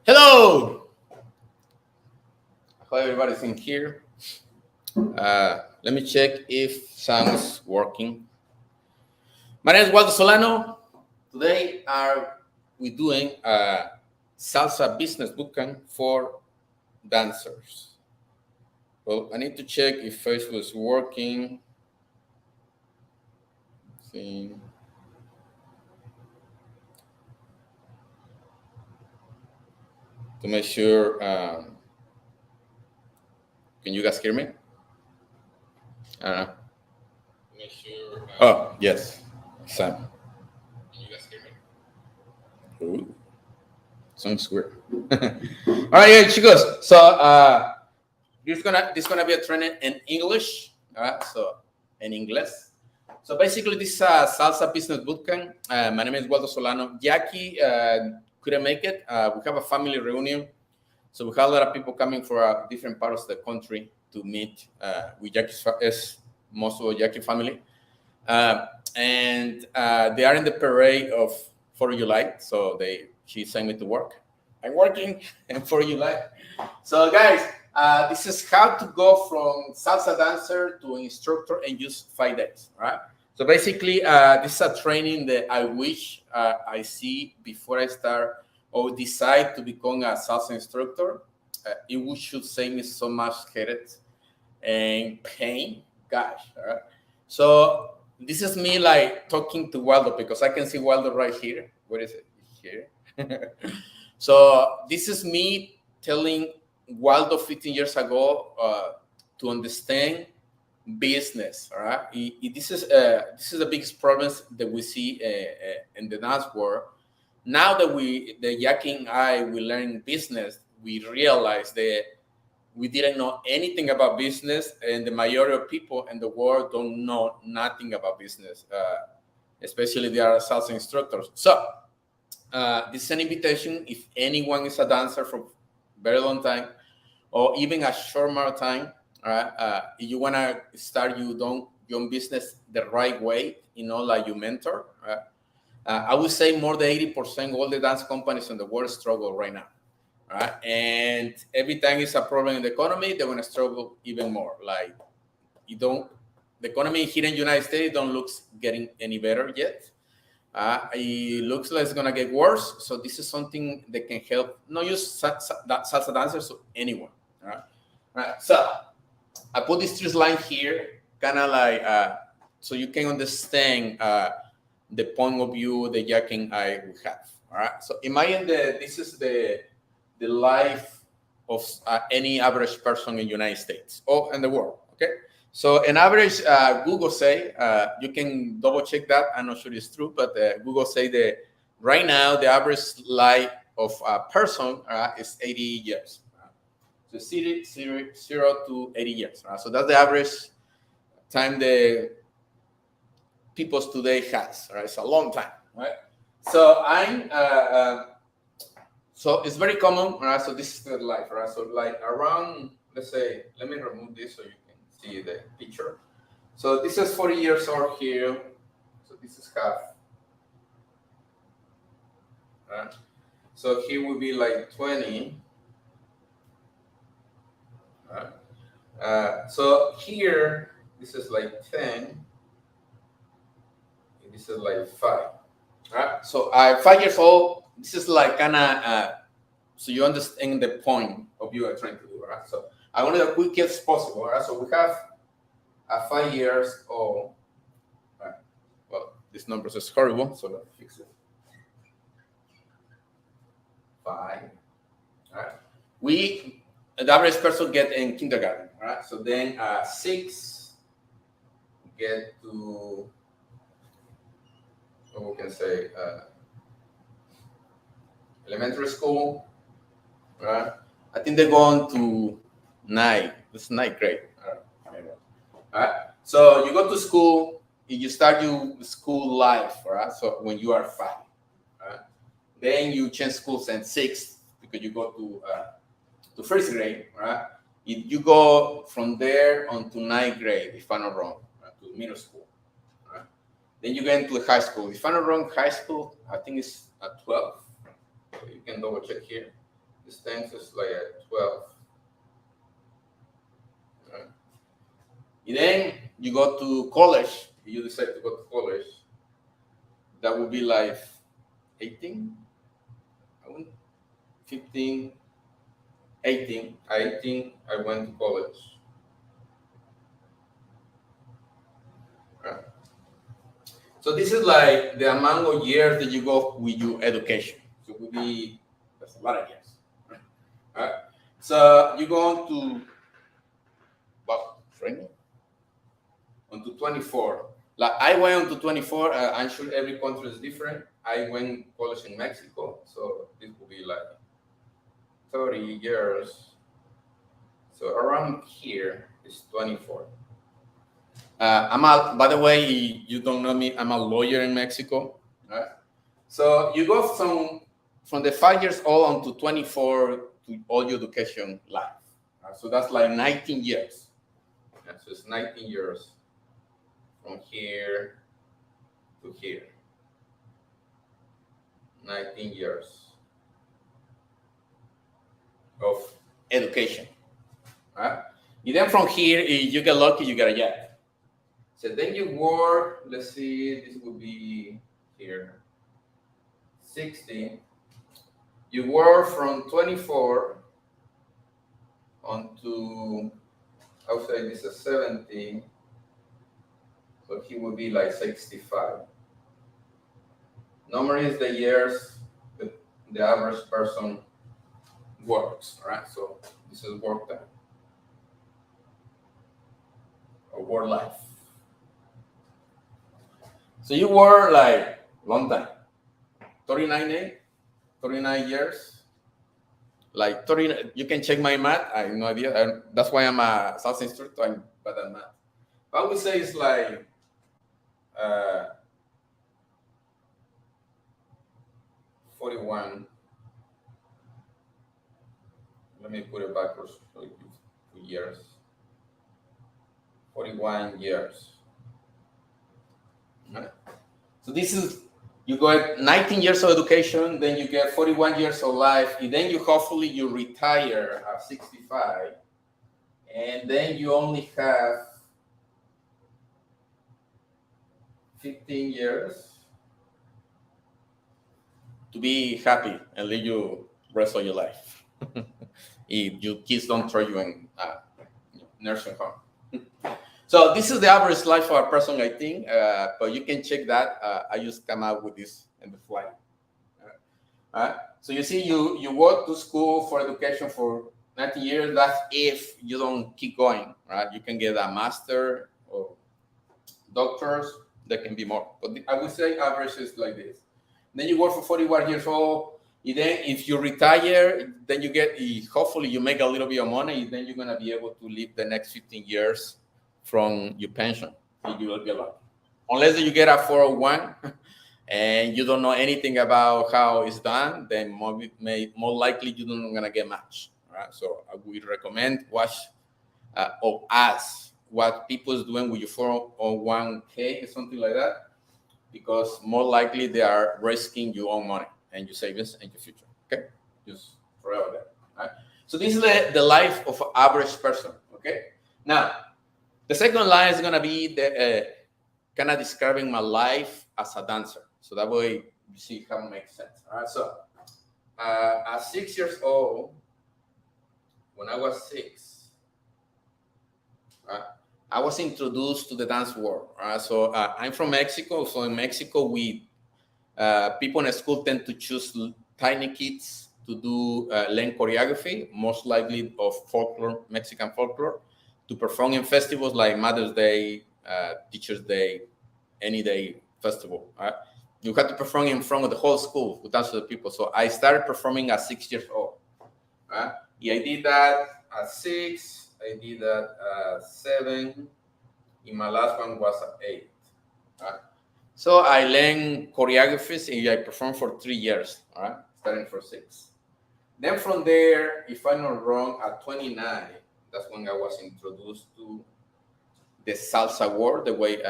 Hello! Hello, everybody's in here. Let me check if sound's working. My name is Waldo Solano. Today we doing a Salsa Business Bootcamp for dancers. Well, I need to check if first was working. Let's see. To make sure, can you guys hear me? I don't know. Make sure. Oh, yes. Sam. Can you guys hear me? Ooh. Sounds weird. All right, yeah, chicos. So this gonna be a training in English. All right, so in English. So basically, this is a Salsa Business Bootcamp. My name is Waldo Solano. Jackie couldn't make it. We have a family reunion, so we have a lot of people coming from different parts of the country to meet with Jackie's most of Jackie family, and they are in the parade of 4th of July. So she sent me to work. I'm working and 4th of July. So guys, this is how to go from salsa dancer to instructor in just 5 days. All right. So basically, this is a training that I wish I see before I start or decide to become a salsa instructor. It should save me so much headache and pain. Gosh. All right. So this is me like talking to Waldo because I can see Waldo right here. Where is it? Here. So this is me telling Waldo 15 years ago to understand business. All right. This is the biggest problem that we see in the dance world. Now that Jackie and I, we learn business, we realize that we didn't know anything about business, and the majority of people in the world don't know nothing about business, especially they are salsa instructors. So this is an invitation. If anyone is a dancer for a very long time, or even a short amount of time, if you want to start your own business the right way, like you mentor, I would say more than 80% of all the dance companies in the world struggle right now. right? And every time it's a problem in the economy, they're gonna struggle even more. Like the economy here in the United States don't look getting any better yet. It looks like it's gonna get worse. So this is something that can help not just salsa dancers, so anyone. Right. So I put this three line here, kind of like so you can understand the point of view that Jack and I will have. All right. So imagine that this is the life of any average person in the United States or in the world. Okay. So an average, Google say, you can double check that. I'm not sure it's true, but Google say that right now the average life of a person is 80 years. So 0 to 80 years. So that's the average time the people today has. Right? It's a long time. Right? So so it's very common. Right? So this is the life. Right? So like around, let's say, let me remove this so you can see the picture. So this is 40 years old here. So this is half. Right? So here will be like 20. So here, this is like 10. This is like 5. Right? So 5 years old, this is like kind of, so you understand the point of view I'm trying to do. Right? So I want it as quick as possible. Right? So we have 5 years old. Right? Well, this number is horrible, so let's fix it. 5. Right? The average person get in kindergarten. Right? So then 6 get to, what we can say, elementary school. Right? I think they go on to 9. This is 9th grade. Right? So you go to school, you start your school life, right? So when you are 5, right? Then you change schools in 6th because you go to first grade, right? You go from there on to 9th grade, if I'm not wrong, right? To middle school, right? Then you get into the high school. If I'm not wrong, high school, I think it's at 12. So you can double check here. This thing is like at 12. Right? And then you go to college. You decide to go to college. That would be like 18, 15, 18. 18, I went to college. Right. So this is like the amount of years that you go with your education. So it would be, that's a lot of years. Right. So you go on to, well, on to 24. Like I went on to 24. I'm sure every country is different. I went college in Mexico, so this will be like 30 years. So around here is 24. By the way, you don't know me, I'm a lawyer in Mexico. Right? So you go from the 5 years old on to 24 to all your education life. Right? So that's like 19 years. Yeah, so it's 19 years from here to here. 19 years of education. Right? And then from here, if you get lucky, you get a job. So then you work, let's see, this would be here, 60. You work from 24 on to, I would say this is 70. So he would be like 65. Normally is the years that the average person works, right? So this is work time or work life. So you work like long time, 39 years. Like 30, you can check my math. I have no idea. That's why I'm a Salsa instructor. I'm bad at math. I would say it's like 41. Let me put it backwards for 2 years. 41 years. Right? So this is you got 19 years of education, then you get 41 years of life, and then you hopefully you retire at 65, and then you only have 15 years to be happy and live your rest of your life. If your kids don't throw you in nursing home. So this is the average life for a person, I think, but you can check that. I just come out with this in the fly. So you see, you go to school for education for 19 years. That's if you don't keep going, right? You can get a master or doctors. There can be more, but I would say average is like this. Then you work for 41 years old. Then if you retire, then you get, hopefully you make a little bit of money. Then you're going to be able to live the next 15 years from your pension. You will be lucky. Unless you get a 401 and you don't know anything about how it's done, then more likely you're not going to get much. Right? So I would recommend watch or ask what people is doing with your 401k or something like that, because more likely they are risking your own money and your savings and your future. Okay, just forever that. Right? So this is the life of an average person. Okay, now the second line is gonna be the kind of describing my life as a dancer. So that way you see how it makes sense. All right. So at 6 years old, when I was 6, I was introduced to the dance world. Right? So I'm from Mexico. So in Mexico, people in school tend to choose tiny kids to do learn choreography, most likely of folklore, Mexican folklore, to perform in festivals like Mother's Day, Teacher's Day, any day festival. You have to perform in front of the whole school with thousands of people. So I started performing at 6 years old. Yeah, I did that at 6. I did that at 7. And my last one was at 8. So I learned choreographies and I performed for 3 years, starting for 6. Then from there, if I'm not wrong, at 29, that's when I was introduced to the salsa world, the way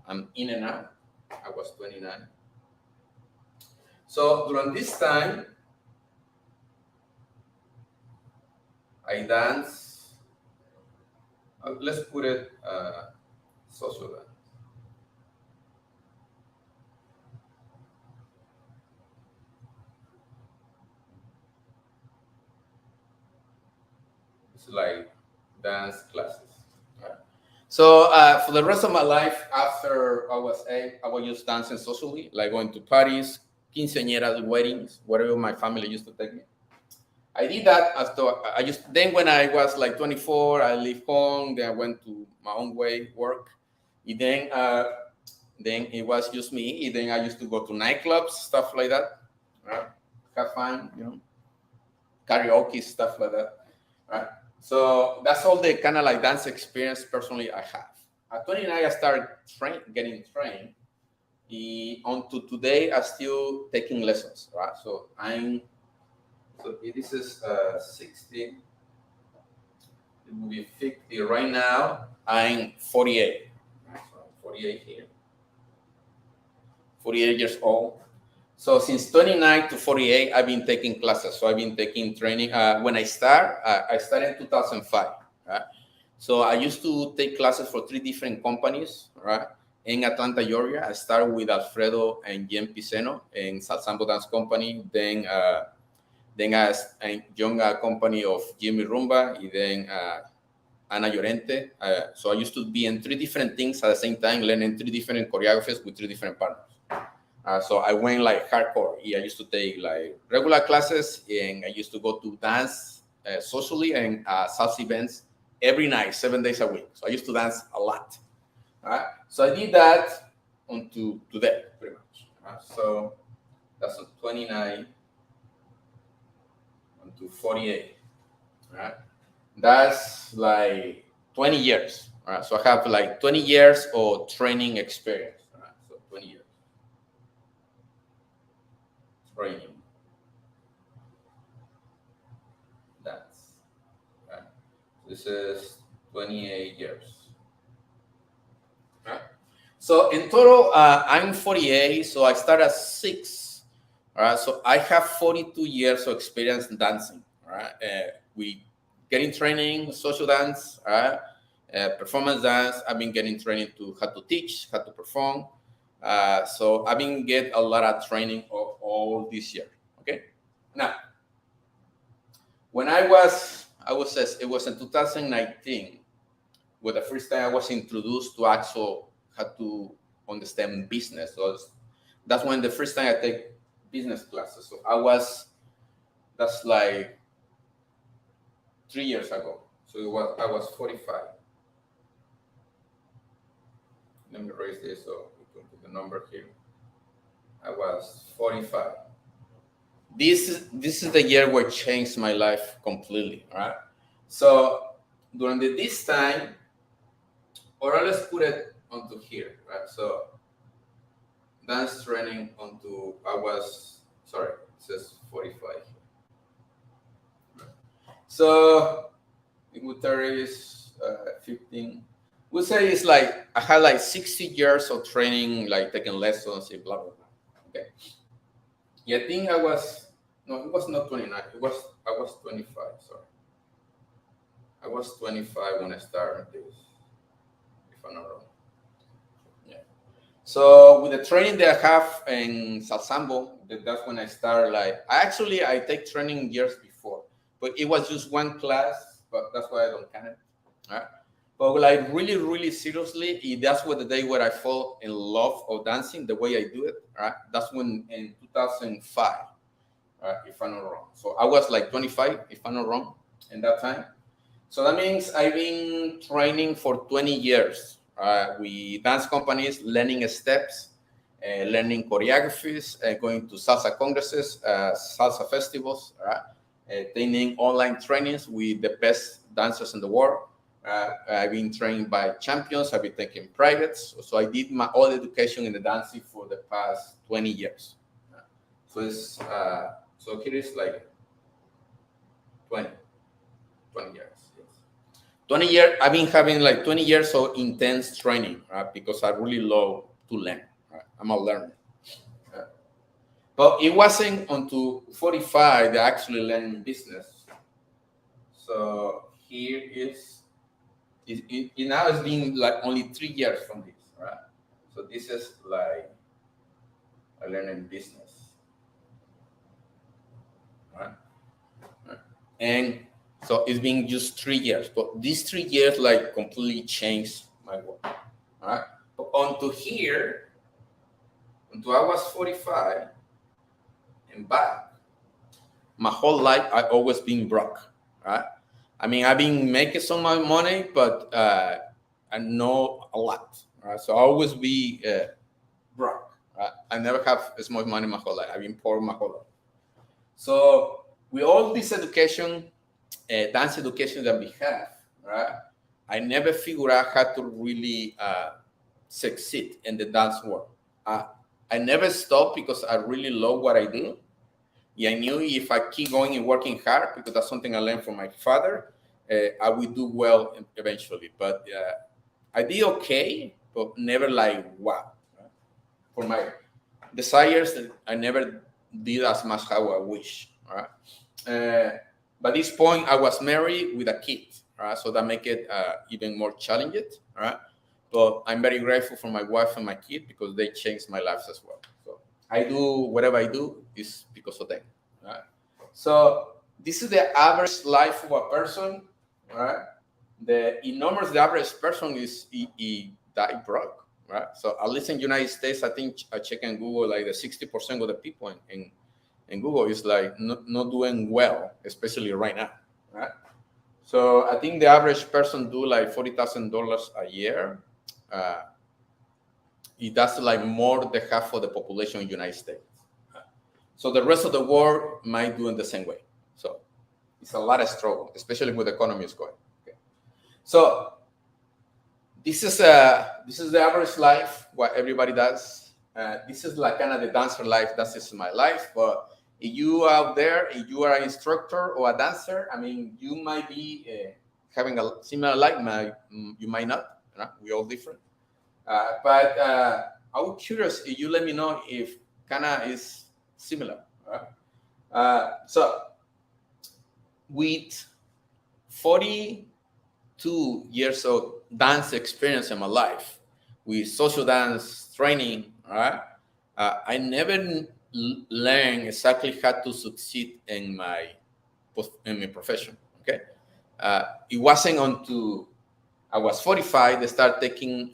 I'm in and out. I was 29. So during this time, I dance. Let's put it social dance. It's like dance classes. So for the rest of my life, after I was 8, I was just dancing socially, like going to parties, quinceañeras, weddings, whatever my family used to take me. I did that then when I was like 24, I left home, then I went to my own way, work. And then it was just me. And then I used to go to nightclubs, stuff like that. Have fun, karaoke, stuff like that. Right? So that's all the kind of like dance experience personally I have. At 29, I started getting trained. On to today, I'm still taking lessons, right? So this is 60. It will be 50 right now. I'm 48. Right? So I'm 48 here. 48 years old. So since 29 to 48, I've been taking classes. So I've been taking training. When I started in 2005. Right? So I used to take classes for 3 different companies, right? In Atlanta, Georgia. I started with Alfredo and Jen Piceno in Salsa Dance Company. Then I joined a company of Jimmy Rumba, and then Ana Llorente. So I used to be in 3 different things at the same time, learning 3 different choreographies with 3 different partners. So I went like hardcore. I used to take like regular classes, and I used to go to dance socially and salsa events every night, 7 days a week. So I used to dance a lot. So I did that until today, pretty much. So that's on 29 to 48. That's like 20 years. So I have like 20 years of training experience. So 20 years. Training. That's this is 28 years. So in total, I'm 48, so I started at 6. All right, so I have 42 years of experience in dancing. All right, we getting training, social dance, all right, performance dance. I've been getting training to how to teach, how to perform. So I've been get a lot of training of all this year. Okay, now when I was it was in 2019, with the first time I was introduced to actual how to understand business. So that's when the first time I take business classes. So that's like 3 years ago. So I was 45. Let me erase this so we can put the number here. I was 45. This is the year where it changed my life completely. All right. So during this time, or let's put it onto here, right? So dance training onto I was sorry, it says 45. So Inglaterra is 15. We'll say it's like I had like 60 years of training, like taking lessons and blah blah blah. Okay. Yeah, I think I was no, it was not 29. I was 25. Sorry, I was 25 when I started this, if I'm not wrong. Yeah. So with the training that I have in Salsambo, that's when I started. Like I take training years before, but it was just one class. But that's why I don't count it. All right. But like really, really seriously, that's what the day where I fall in love of dancing, the way I do it. Right. That's when in 2005, if I'm not wrong. So I was like 25, if I'm not wrong, in that time. So that means I've been training for 20 years. We dance companies, learning steps, learning choreographies, going to salsa congresses, salsa festivals, taking online trainings with the best dancers in the world. I've been trained by champions. I've been taking privates. So I did my all education in the dancing for the past 20 years. So it's so here is like 20, 20 years. 20 years, I've been having like 20 years of intense training, right? Because I really love to learn, right? I'm a learner. But it wasn't until 45 that I actually learned business. So here is, it now has been like only 3 years from this, right? So this is like I learning business, right? And so it's been just 3 years, but these 3 years like completely changed my work. All right. But until here, until I was 45 and back, my whole life I always been broke. Right. I mean, I've been making some money, but I know a lot. Right. So I always be broke. Right? I never have as much money my whole life. I've been poor my whole life. So with all this education, dance education that we have, right? I never figured out how to really succeed in the dance world. I never stopped because I really love what I do. Yeah, I knew if I keep going and working hard, because that's something I learned from my father, I will do well eventually. But I did okay, but never like wow. Right? For my desires, I never did as much how I wish. All right. By this point, I was married with a kid, right? So that make it even more challenging, right? But I'm very grateful for my wife and my kid because they changed my life as well. So I do whatever I do is because of them, right? So this is the average life of a person, right? The average person is he die broke, right? So at least in United States, I think I check in Google like the 60% of the people in Google is like not doing well, especially right now, right? So I think the average person do like $40,000 a year. It does like more than half of the population in the United States. So the rest of the world might do in the same way. So it's a lot of struggle, especially with the economy is going. Okay. So this is the average life, what everybody does. This is like kind of the dancer life. That is my life, but if you out there, if you are an instructor or a dancer, I mean, you might be having a similar life. You might not. We're all different. But I was curious if you let me know if kind of is similar. So with 42 years of dance experience in my life, with social dance training, I never learned exactly how to succeed in my profession. Okay, it wasn't until I was 45 they started taking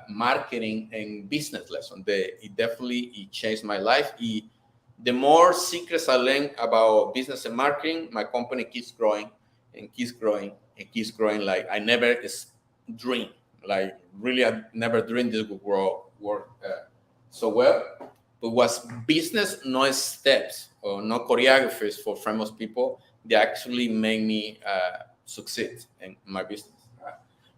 marketing and business lessons. It definitely changed my life. The more secrets I learned about business and marketing, my company keeps growing and keeps growing and keeps growing. Like I never dream, like really, I never dreamed this would work so well. But was business, no steps or no choreographers for famous people. They actually made me succeed in my business.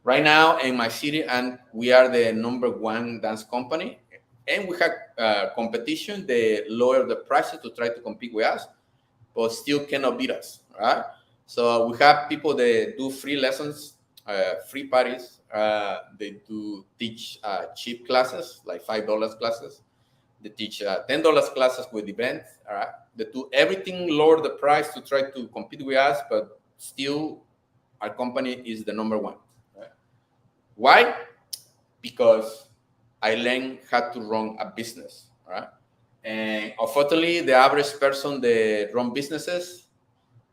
Right now in my city, and we are the #1 dance company, and we have competition. They lower the prices to try to compete with us, but still cannot beat us. Right? So we have people that do free lessons, free parties. They do teach cheap classes, like $5 classes. They teach $10 classes with events. All right. They do everything, lower the price to try to compete with us, but still, our company is the #1. Right? Why? Because I learned how to run a business. Right? And unfortunately, the average person that run businesses,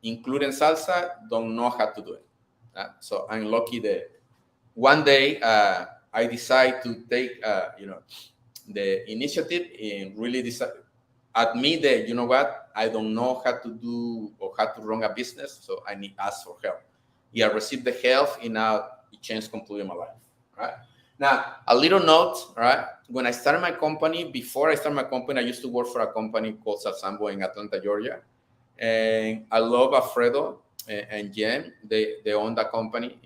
including salsa, don't know how to do it. So I'm lucky that one day I decide to take, the initiative and really admit that, you know what, I don't know how to do or how to run a business, so I need ask for help. Yeah, I received the help, and now it changed completely my life. Right now, a little note. Right, when I started my company, before I started my company, I used to work for a company called Salsa in Atlanta, Georgia, and I love Alfredo and Jen. They own that company.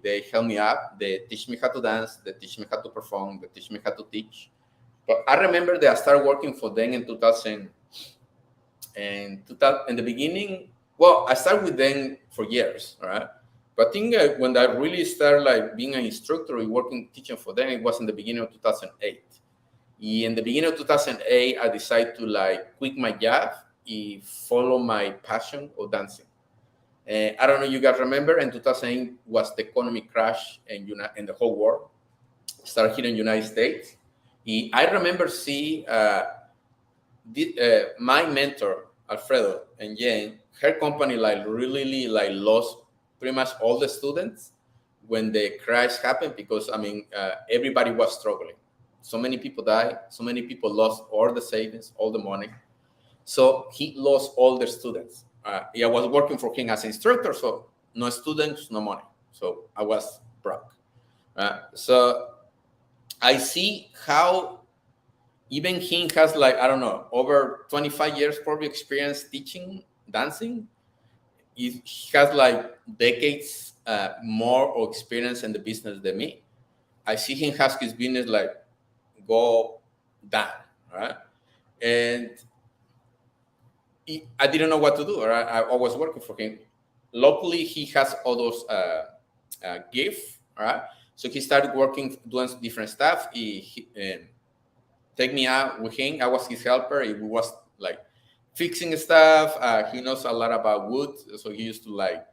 They help me out. They teach me how to dance. They teach me how to perform. They teach me how to teach. But I remember that I started working for them in 2000. And in the beginning, well, I started with them for years, all right? But I think when I really started like being an instructor and working teaching for them, it was in the beginning of 2008. In the beginning of 2008, I decided to like quit my job and follow my passion of dancing. I don't know, you guys remember, in 2008 was the economy crash in the whole world. Started here in the United States. I remember see my mentor Alfredo and Jane, her company like really like lost pretty much all the students when the crash happened, because I mean everybody was struggling. So many people died. So many people lost all the savings, all the money. So he lost all the students. I was working for him as an instructor, so no students, no money. So I was broke. So I see how even he has like, I don't know, over 25 years probably experience teaching dancing. He has like decades more of experience in the business than me. I see him has his business like go down, right? And I didn't know what to do. Right? I was working for him. Luckily, he has all those gifts, right? So he started working, doing different stuff. He take me out with him. I was his helper. He was like fixing stuff. He knows a lot about wood, so he used to like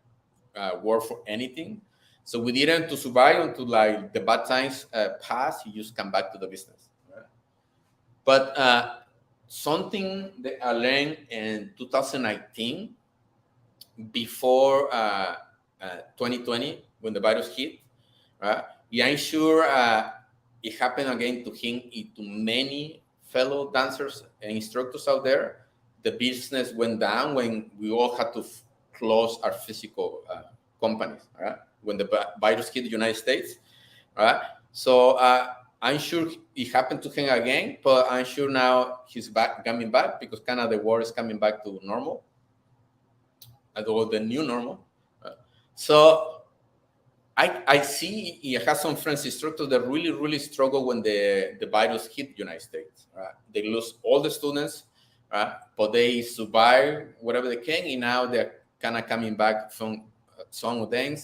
work for anything. So we didn't to survive until like the bad times passed. He just come back to the business. Right? But something that I learned in 2019, before 2020, when the virus hit, right? Yeah, I'm sure it happened again to him and to many fellow dancers and instructors out there. The business went down when we all had to close our physical companies, right? When the virus hit the United States, right? So I'm sure it happened to him again, but I'm sure now he's coming back, because kind of the world is coming back to normal, or the new normal. So I see he has some friends instructors that really struggle when the virus hit the United States. Right? They lose all the students, right? But they survive whatever they can, and now they're kind of coming back from some of them.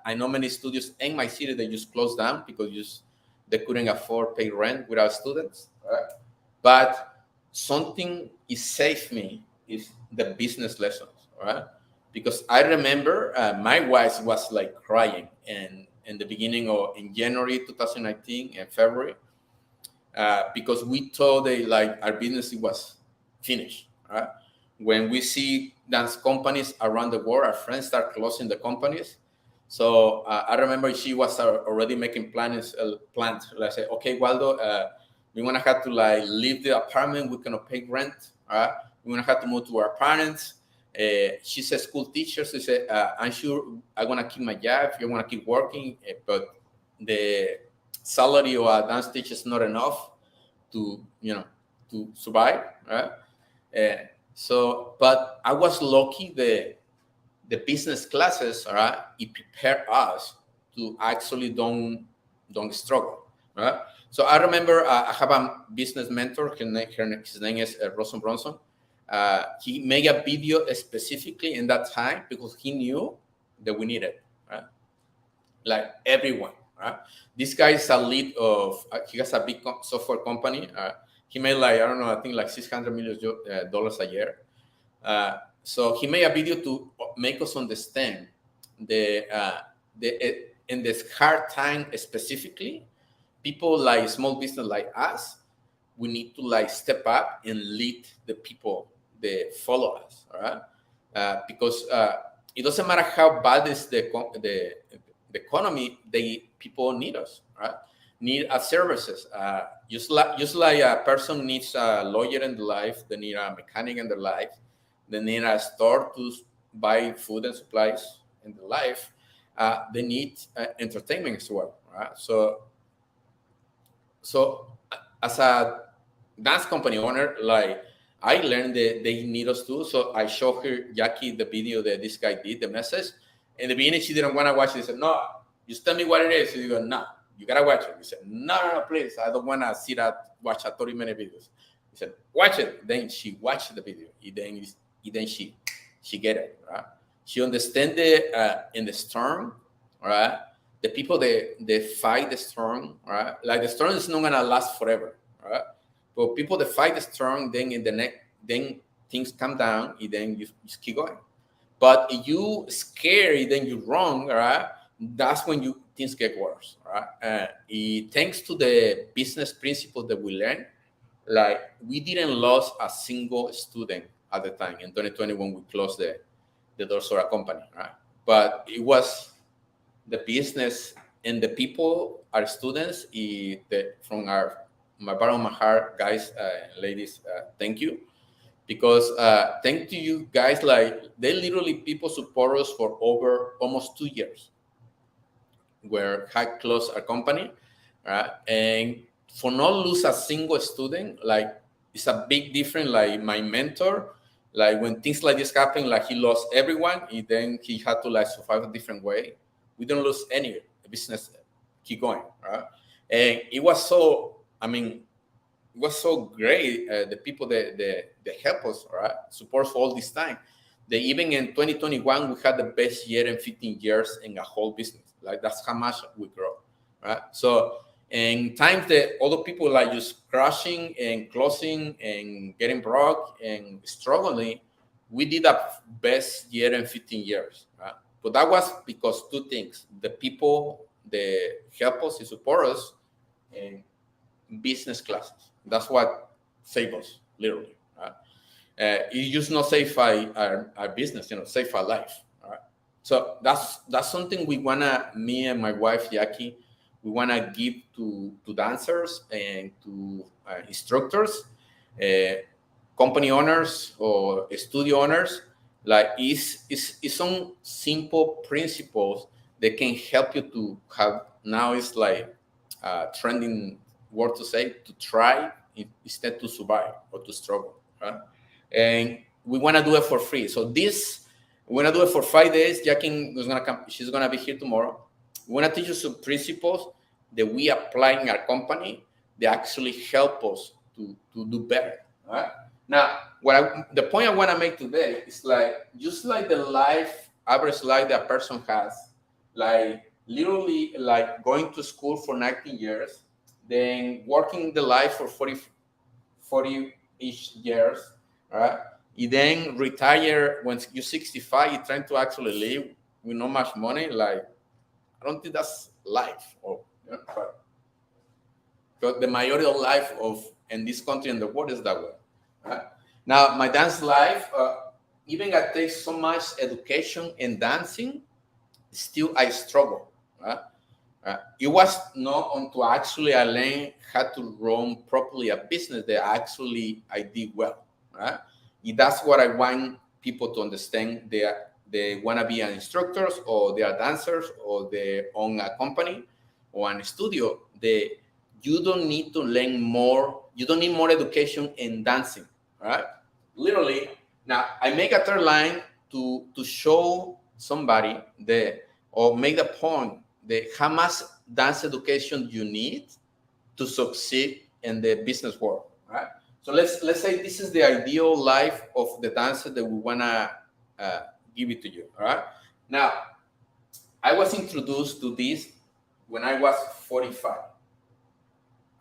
I know many studios in my city that just closed down because just they couldn't afford pay rent without students. Right? But something is saved me is the business lessons, right? Because I remember my wife was like crying in the beginning of in January 2019 and February because we thought they like our business was finished. Right? When we see dance companies around the world, our friends start closing the companies. So I remember she was already making plans. Let's say, okay, Waldo, we're gonna have to like leave the apartment. We cannot pay rent. We're gonna have to move to our parents. She's a school teacher. She said, "I'm sure I'm gonna keep my job. You're gonna keep working, but the salary of a dance teacher is not enough to to survive." Right? But I was lucky. The business classes, right, it prepare us to actually don't struggle, right? So I remember I have a business mentor. His name is Rosen Bronson. He made a video specifically in that time because he knew that we needed, right? Like everyone, right? This guy is a lead of. He has a big software company. He made like I don't know. I think like $600 million a year. So he made a video to make us understand in this hard time specifically, people like small business like us, we need to like step up and lead the people that follow us, all right? Because it doesn't matter how bad is the economy, people need us, right? Need our services. Just like a person needs a lawyer in their life, they need a mechanic in their life, they need a store to buy food and supplies in their life. They need entertainment as well, right? So as a dance company owner, like I learned that they need us too. So I showed her Jackie the video that this guy did, the message. In the beginning, she didn't want to watch it. She said, "No, just tell me what it is." You go, "No, you gotta watch it." He said, No, please, I don't want to see that. Watch a 30-minute videos. He said, "Watch it." Then she watched the video. Then she get it, right? She understand in the storm, right? The people they fight the storm, right? Like the storm is not gonna last forever, right? But people that fight the storm, then in the next, then things come down, and then you just keep going. But if you scary, then you wrong, right? That's when things get worse, right? Thanks to the business principles that we learned, like we didn't lose a single student at the time in 2020 when we closed the doors of our company, right? But it was the business and the people, our students, from my bottom of my heart, guys, ladies, thank you. Because thank to you guys, like they literally people support us for over almost 2 years where I closed our company, right? And for not lose a single student, like it's a big difference. Like my mentor, like when things like this happen, like he lost everyone, and then he had to like survive a different way. We don't lose any business, keep going, right? And it was so, it was so great. The people that help us, right, support for all this time. That even in 2021, we had the best year in 15 years in a whole business. Like that's how much we grow, right? So in times that other people like just crashing and closing and getting broke and struggling, we did a best year in 15 years, right? But that was because two things: the people that help us and support us, and business classes. That's what saved us, literally. Right? It just not save our business, save our life. Right? So that's something we wanna, me and my wife Jackie, we wanna give to dancers and to instructors, company owners or studio owners. Like it's some simple principles that can help you to have. Now it's like trending word to say, to try instead to survive or to struggle, right? And we want to do it for free. So we want to do it for 5 days. Jackie is gonna come. She's gonna be here tomorrow. We want to teach you some principles that we apply in our company that actually help us to do better. Right? Now, the point I want to make today is like just like the average life that a person has, like literally like going to school for 19 years, then working the life for 40-ish years, right? You then retire when you're 65, you're trying to actually live with not much money. Like, I don't think that's life. Or, you know, but the majority of life in this country and the world is that way. Right? Now, my dance life, even I take so much education in dancing, still I struggle. Right? It was not until actually I learned how to run properly a business that actually I did well. Right? That's what I want people to understand. They want to be an instructors, or they are dancers, or they own a company or a studio. You don't need to learn more. You don't need more education in dancing. Right? Literally. Now I make a third line to show somebody or make the point that how much dance education you need to succeed in the business world, right? So let's say this is the ideal life of the dancer that we wanna give it to you, all right? Now, I was introduced to this when I was 45.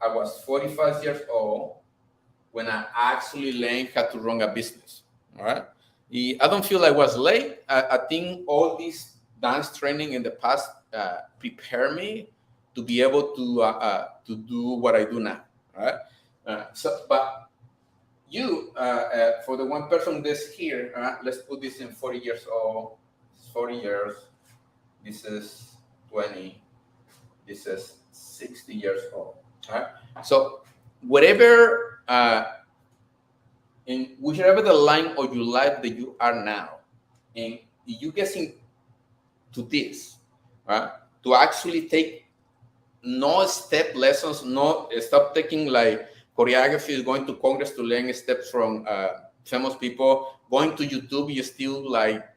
I was 45 years old when I actually learned how to run a business, all right? I don't feel I was late. I think all this dance training in the past prepare me to be able to do what I do now. Right? But you, for the one person that's here, let's put this in 40 years old. 40 years. This is 20. This is 60 years old. Right? So whatever, in whichever the line of your life that you are now, and you get into this, right? To actually take no step lessons, no stop taking like choreography, going to Congress to learn steps from famous people, going to YouTube, you still like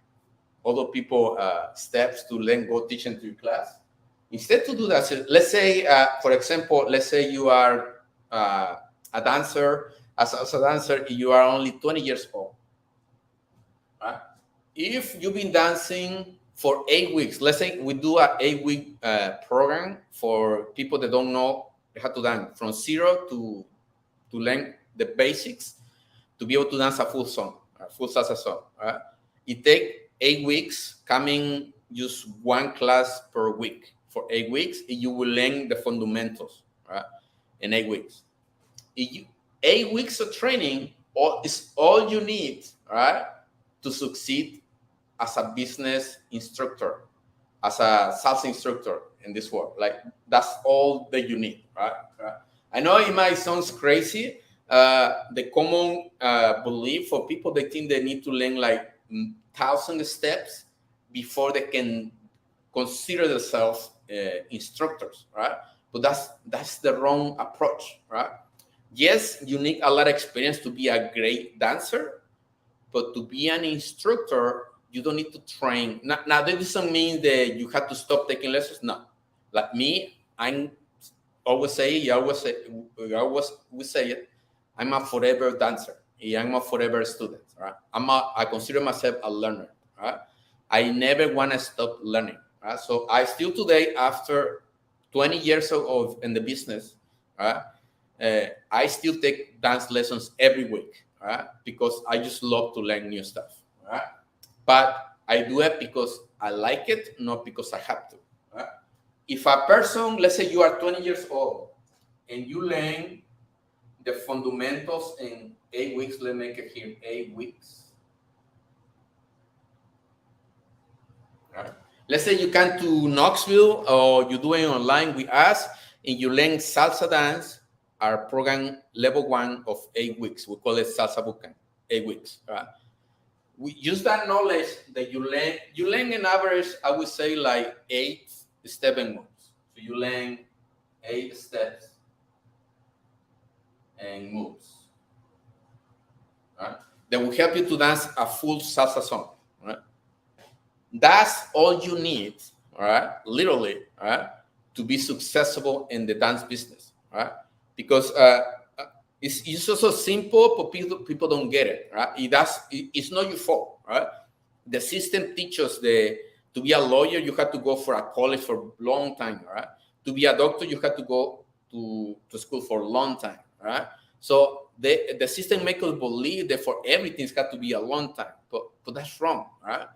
other people steps to learn, go teach into your class. Instead to do that, so let's say, for example, let's say you are a dancer, a salsa dancer, you are only 20 years old. Right? If you've been dancing for 8 weeks, let's say we do an 8-week program for people that don't know how to dance from zero to learn the basics to be able to dance a full song, a full salsa song. Right? It takes 8 weeks, coming just one class per week for 8 weeks, and you will learn the fundamentals, right? In 8 weeks. 8 weeks of training is all you need, right, to succeed as a business instructor, as a salsa instructor in this world. Like, that's all that you need, right? I know it might sound crazy. The common belief for people, they think they need to learn like 1,000 steps before they can consider themselves instructors, right? But that's the wrong approach, right? Yes, you need a lot of experience to be a great dancer, but to be an instructor, you don't need to train. Now that doesn't mean that you have to stop taking lessons. No, like me, I'm always say, you always we say it. I'm a forever dancer. I'm a forever student. Right? I consider myself a learner. Right? I never want to stop learning. Right? So I still today, after 20 years of in the business, right? I still take dance lessons every week, right? Because I just love to learn new stuff, right? But I do it because I like it, not because I have to. Right? If a person, let's say you are 20 years old and you learn the fundamentals in 8 weeks, let's make it here 8 weeks. Right? Let's say you come to Knoxville or you do it online with us and you learn salsa dance, our program level 1 of 8 weeks. We call it SALSA BUSINESS, 8 weeks. Right? We use that knowledge that you learn in average, I would say like 8 step and moves. So you learn 8 steps and moves. Right? That will help you to dance a full salsa song. Right? That's all you need, all right? Literally, all right, to be successful in the dance business, all right? Because it's also simple, but people don't get it, right? It's not your fault, right? The system teaches to be a lawyer, you have to go for a college for a long time, right? To be a doctor, you have to go to school for a long time, right? So the system makes us believe that for everything it's got to be a long time, but that's wrong, right?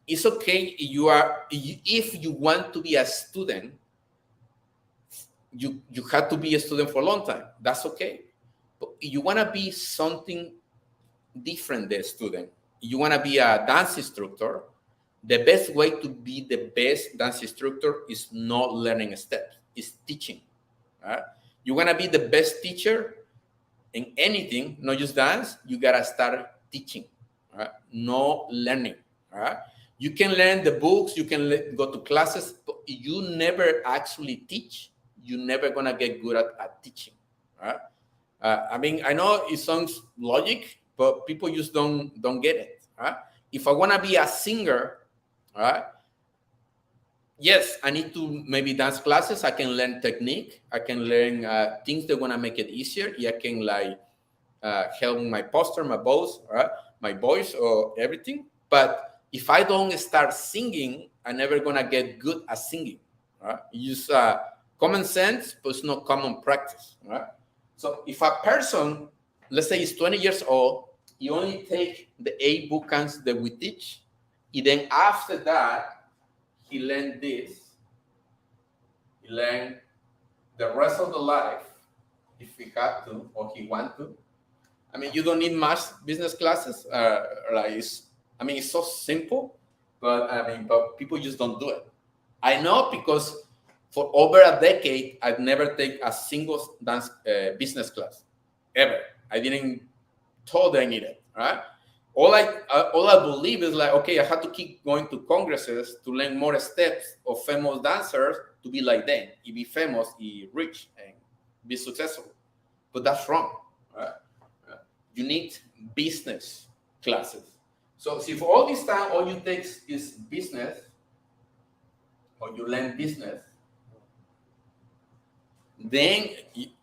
It's okay if you want to be a student, you have to be a student for a long time. That's okay. But you want to be something different than a student. You want to be a dance instructor. The best way to be the best dance instructor is not learning steps, it's teaching. Right? You want to be the best teacher in anything, not just dance, you got to start teaching, right? No learning. Right? You can learn the books, you can go to classes, but you never actually teach. You're never going to get good at teaching. Right? I mean, I know it sounds logic, but people just don't get it. Right? If I want to be a singer, right? Yes, I need to maybe dance classes. I can learn technique. I can learn things that are gonna make it easier. I can help my posture, my voice, right? My voice or everything. But if I don't start singing, I'm never gonna get good at singing. Right? Use common sense, but it's not common practice. Right? So if a person, let's say, is 20 years old, you only take the 8 boot camps that we teach, and then after that, he learned this. He learned the rest of the life, if he had to or he want to. I mean, you don't need much business classes. It's so simple, but people just don't do it. I know because for over a decade, I've never taken a single dance business class ever. I didn't told I needed, right? All I believe is okay, I have to keep going to congresses to learn more steps of famous dancers to be like them, to be famous, be rich, and be successful. But that's wrong. Right? You need business classes. So if all this time all you take is business, or you learn business, then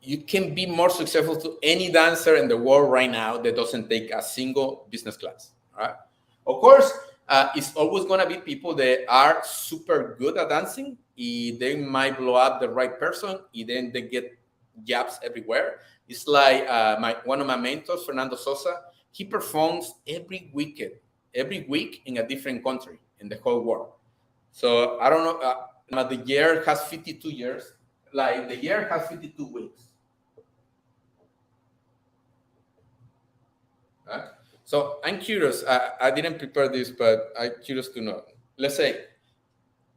you can be more successful to any dancer in the world right now that doesn't take a single business class. Right? Of course, it's always going to be people that are super good at dancing. They might blow up the right person, and then they get jobs everywhere. It's like one of my mentors, Fernando Sosa. He performs every week in a different country in the whole world. So I don't know. The year has 52 years. Like the year has 52 weeks. Right? So I'm curious. I didn't prepare this, but I'm curious to know. Let's say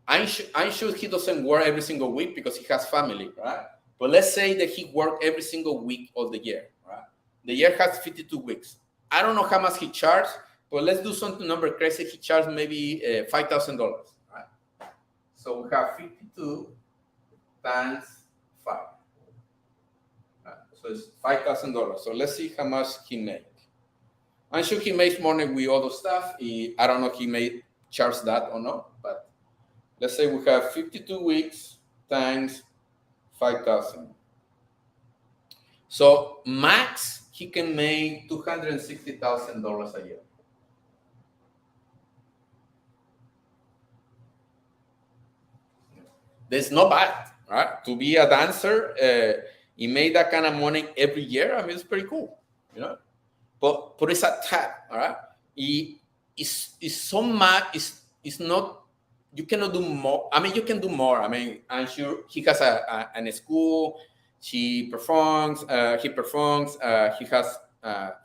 I'm sure he doesn't work every single week because he has family, right? But let's say that he worked every single week of the year, right? The year has 52 weeks. I don't know how much he charged, but let's do something number crazy. He charged maybe $5,000, right? So we have 52 times 5. So it's $5,000. So let's see how much he made. I'm sure he makes money with other stuff. I don't know if he may charge that or not, but let's say we have 52 weeks times 5,000. So max, he can make $260,000 a year. That's not bad, right? To be a dancer, he made that kind of money every year. I mean, it's pretty cool, you know. But it's a tap, all right? It's so much. It's not. You cannot do more. I mean, you can do more. I mean, I'm sure he has a school. He performs. He performs.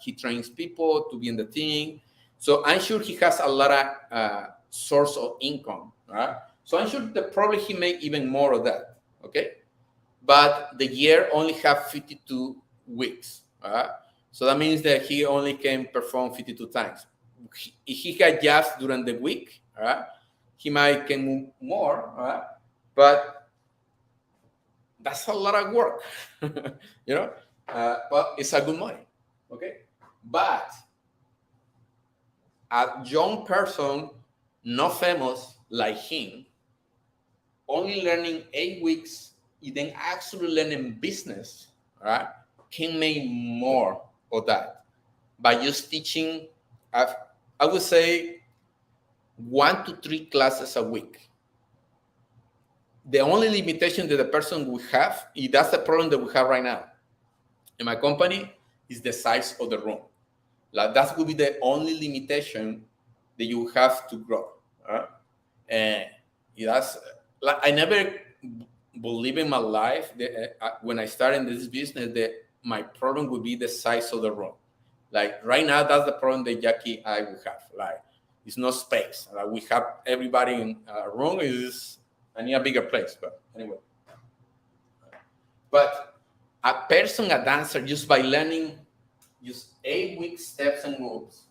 He trains people to be in the team. So I'm sure he has a lot of source of income, right? So I'm sure that probably he make even more of that. Okay, but the year only have 52 weeks. Right? So that means that he only can perform 52 times. If he had jobs during the week, right, he might can move more, right? But that's a lot of work, you know. But it's a good money, okay. But a young person, not famous like him, only learning 8 weeks, and then actually learning business, right, can make more of that by just teaching. I would say 1 to 3 classes a week. the only limitation that the person will have, that's the problem that we have right now in my company, is the size of the room. Like that will be the only limitation that you have to grow. And that's like I never believe in my life that when I started this business that my problem would be the size of the room. Like right now, that's the problem that Jackie and I will have. Like it's no space. Like we have everybody in a room. I need a bigger place. But anyway, but a person, a dancer, just by learning just 8 week steps and moves,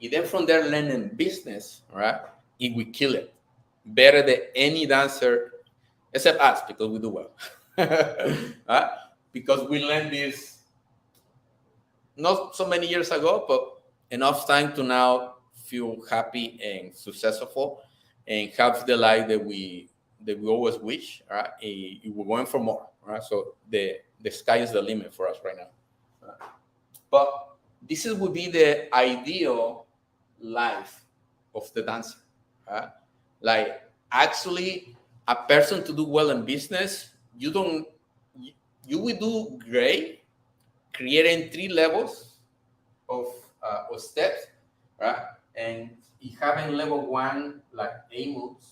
and then from there learning business, right? It will kill it better than any dancer, except us because we do well. Because we learned this not so many years ago, but enough time to now feel happy and successful and have the life that we always wish. Right? We're going for more. Right? So the sky is the limit for us right now. Right? But this would be the ideal life of the dancer. Right? Like actually, a person to do well in business, you will do great creating 3 levels of steps, right? And having level 1 like A moves,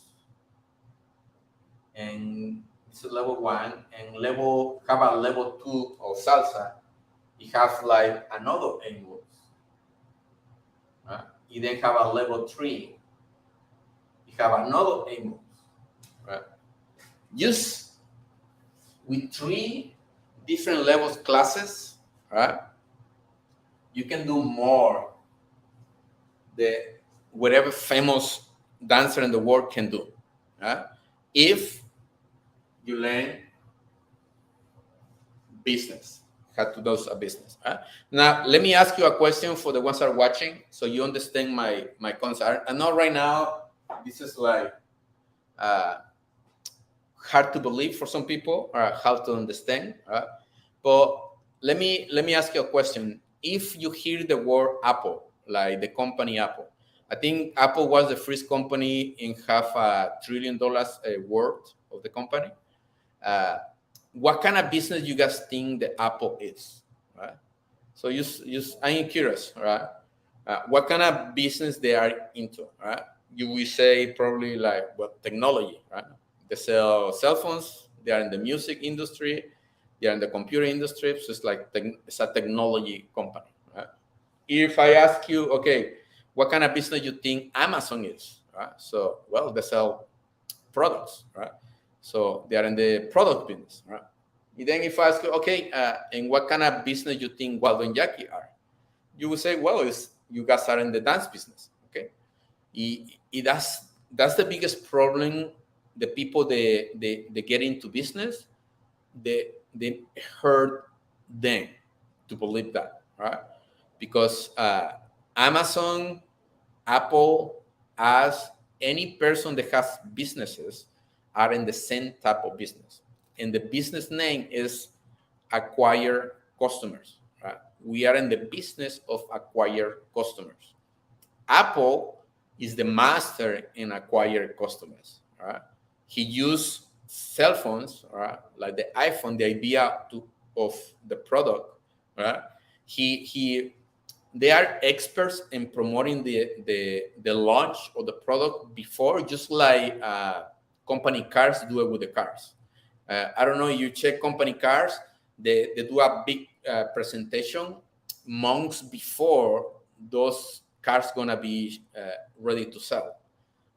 and it's a level 1, and have a level 2 of salsa. You have like another A moves, right? You then have a level 3. You have another A moves, right? Just with 3 different levels classes, right? You can do more than whatever famous dancer in the world can do, right? If you learn business, how to do a business. Right? Now, let me ask you a question for the ones that are watching, so you understand my concept. I know right now this is like hard to believe for some people, or hard to understand. Right? But let me ask you a question. If you hear the word Apple, like the company Apple, I think Apple was the first company in half $1 trillion worth of the company. What kind of business you guys think the Apple is? Right? So I'm curious, right? What kind of business they are into? Right? You will say probably like what technology, right? They sell cell phones. They are in the music industry. They are in the computer industry. So it's like it's a technology company. Right? If I ask you, okay, what kind of business you think Amazon is? Right? So, well, they sell products, right? So they are in the product business, right? And then if I ask you, okay, and what kind of business you think Waldo and Jackie are? You will say, well, you guys are in the dance business, okay? That's the biggest problem. The people they get into business, they hurt them to believe that, right? Because Amazon, Apple, as any person that has businesses are in the same type of business. And the business name is acquire customers, right? We are in the business of acquire customers. Apple is the master in acquire customers, right? He used cell phones, right? Like the iPhone, the idea of the product, right? They are experts in promoting the launch of the product before, just like company cars do it with the cars. I don't know, you check company cars, they do a big presentation months before those cars gonna be ready to sell,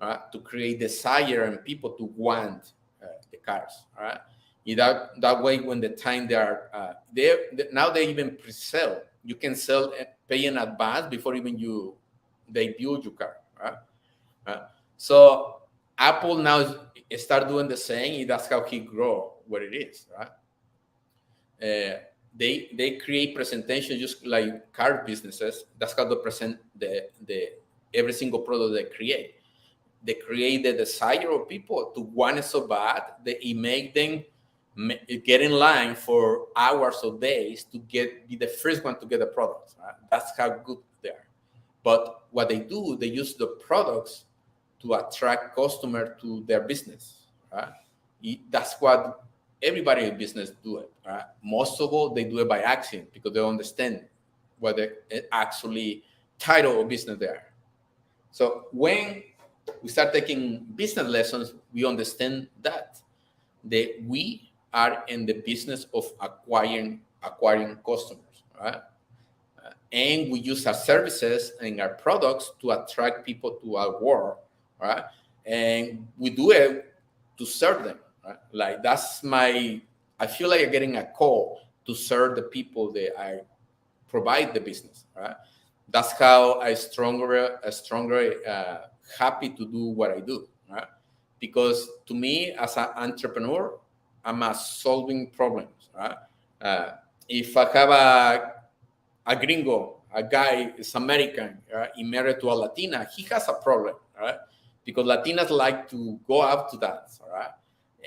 right? To create desire and people to want the cars, right? That way, when the time now they even pre-sell. You can sell, pay in advance before even you debut your car, right? So Apple now start doing the same. And that's how he grow where it is, right? They create presentations just like car businesses. That's how they present the every single product they create. They create the desire of people to want it so bad that it make them get in line for hours or days to be the first one to get the products. Right? That's how good they are. But what they do, they use the products to attract customer to their business. Right? That's what everybody in business do it. Right? Most of all, they do it by accident because they understand what the actually title of business they are. So when we start taking business lessons, we understand that we are in the business of acquiring customers, right? And we use our services and our products to attract people to our world, right? And we do it to serve them, right? Like I feel like I'm getting a call to serve the people that I provide the business, right? That's how I stronger happy to do what I do, right? Because to me, as an entrepreneur, I'm solving problems, right? If I have a gringo, a guy is American, right, he married to a Latina, he has a problem, right? Because Latinas like to go out to dance, right?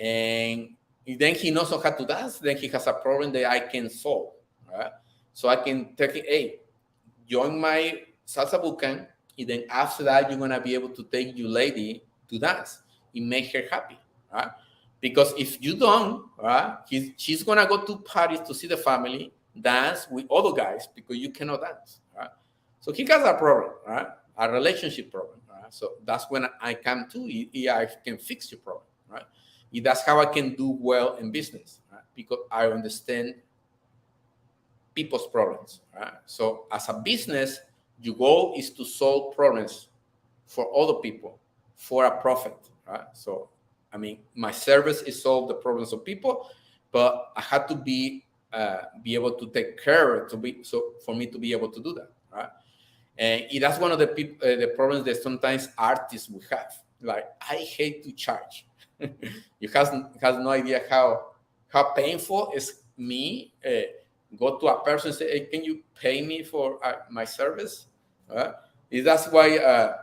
And then he knows how to dance, then he has a problem that I can solve, right? So I can tell him, hey, join my salsa bootcamp, and then after that, you're gonna be able to take your lady to dance and make her happy, right? Because if you don't, right, she's gonna go to parties to see the family, dance with other guys because you cannot dance, right? So he has a problem, right? A relationship problem, right? So that's when I come to, I can fix your problem, right? That's how I can do well in business, right? Because I understand people's problems, right? So as a business, your goal is to solve problems for other people for a profit, right? So, I mean, my service is solve the problems of people, but I had to be able to take care for me to be able to do that, right? And that's one of the problems that sometimes artists will have. Like, I hate to charge. You has no idea how painful is me. Go to a person and say, hey, can you pay me for my service? That's why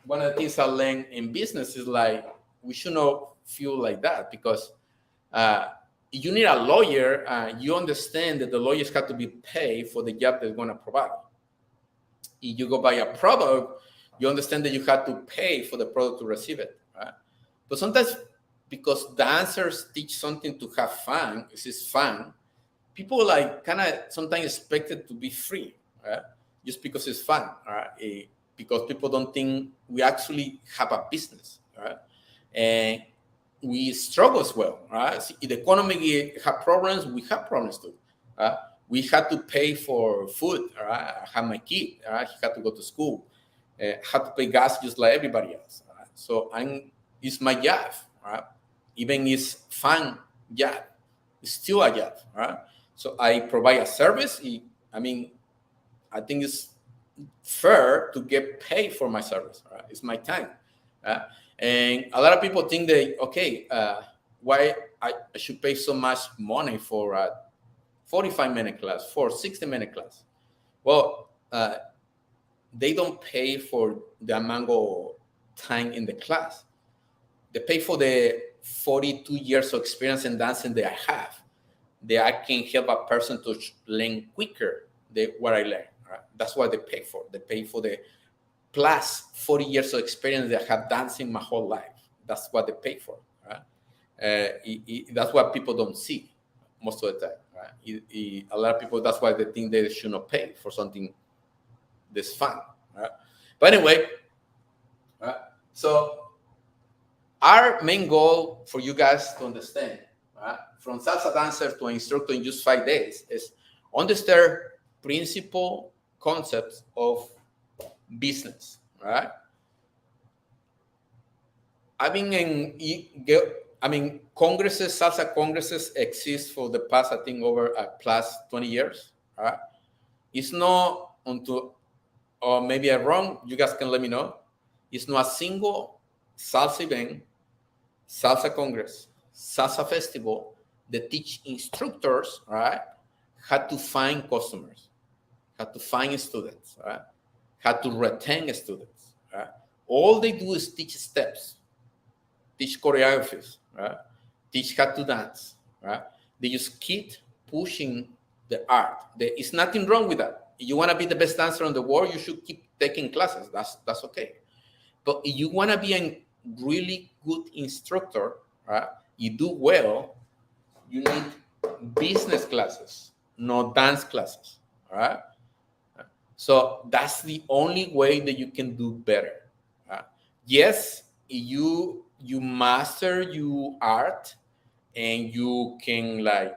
one of the things I learned in business is like, we should not feel like that because you need a lawyer. You understand that the lawyers have to be paid for the job they're going to provide. If you go buy a product, you understand that you have to pay for the product to receive it. Right? But sometimes, because dancers teach something to have fun, this is fun, people like kind of sometimes expect it to be free, right? Just because it's fun, right? Because people don't think we actually have a business, right? And we struggle as well, right? See, if the economy have problems, we have problems too. We had to pay for food, right? I have my kid, right? He had to go to school. Had to pay gas just like everybody else. Right? So it's my job, right? Even it's fun job, it's still a job, right? So I provide a service. I mean, I think it's fair to get paid for my service. Right? It's my time. And a lot of people think that, okay, why I should pay so much money for a 45-minute class, for 60-minute class? Well, they don't pay for the amount of time in the class. They pay for the 42 years of experience in dancing that I have. That I can help a person to learn quicker than what I learned. Right? That's what they pay for. They pay for the plus 40 years of experience that I have dancing my whole life. That's what they pay for. Right? That's what people don't see most of the time. Right? A lot of people, that's why they think they should not pay for something that's fun. Right? But anyway, right? So our main goal for you guys to understand, right, from Salsa Dancer to an instructor in just 5 days, is understand principal concepts of business, right? Congresses, salsa congresses exist for the past, I think, over plus 20 years, right? It's not or maybe I'm wrong, you guys can let me know. It's not a single salsa event, salsa congress, salsa festival that teach instructors, right, how to find customers, how to find students, right, how to retain students. Right? All they do is teach steps, teach choreographies, right, teach how to dance. Right? They just keep pushing the art. There is nothing wrong with that. If you want to be the best dancer in the world, you should keep taking classes. That's okay. But if you want to be a really good instructor, right, you do well, you need business classes, not dance classes. All right. So that's the only way that you can do better. Yes, you master your art, and you can like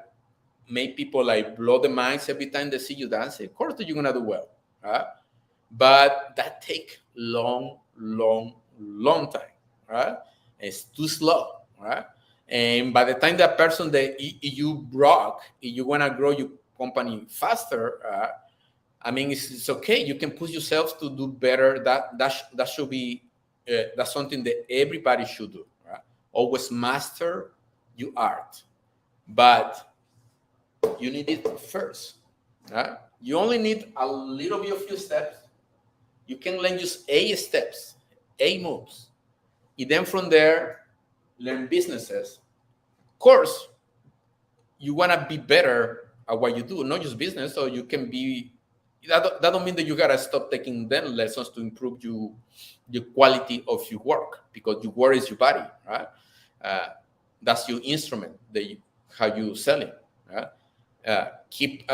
make people like blow the minds every time they see you dance. Of course, you're gonna do well. But that take long time. Right? It's too slow. Right? And by the time that person that you broke, you wanna grow your company faster. I mean, it's okay. You can push yourself to do better. That should be that's something that everybody should do. Right? Always master your art, but you need it first. Right? You only need a little bit of few steps. You can learn just 8 steps, 8 moves, and then from there learn businesses. Of course, you want to be better at what you do, not just business. So you can be. That don't mean that you gotta stop taking them lessons to improve the quality of your work, because your work is your body, right? That's your instrument, how you sell it. Right? Keep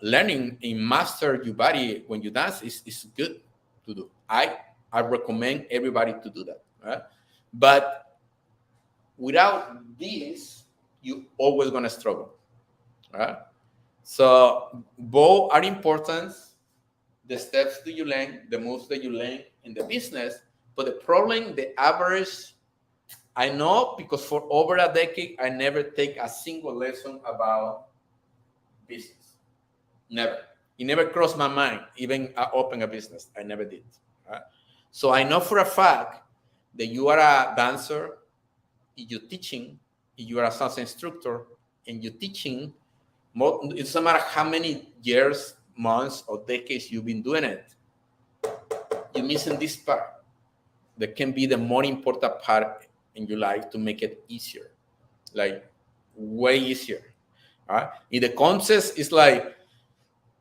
learning and master your body when you dance is good to do. I recommend everybody to do that. Right? But without this, you always gonna struggle. Right? So both are important. The steps that you learn, the moves that you learn in the business. But the problem, the average, I know because for over a decade, I never take a single lesson about business. Never. It never crossed my mind, even open a business. I never did. Right? So I know for a fact that you are a dancer, you're teaching, you are a salsa instructor, and you're teaching. It doesn't matter how many years, months, or decades you've been doing it. You're missing this part that can be the more important part in your life to make it easier, like way easier. All right? In the concept, it's like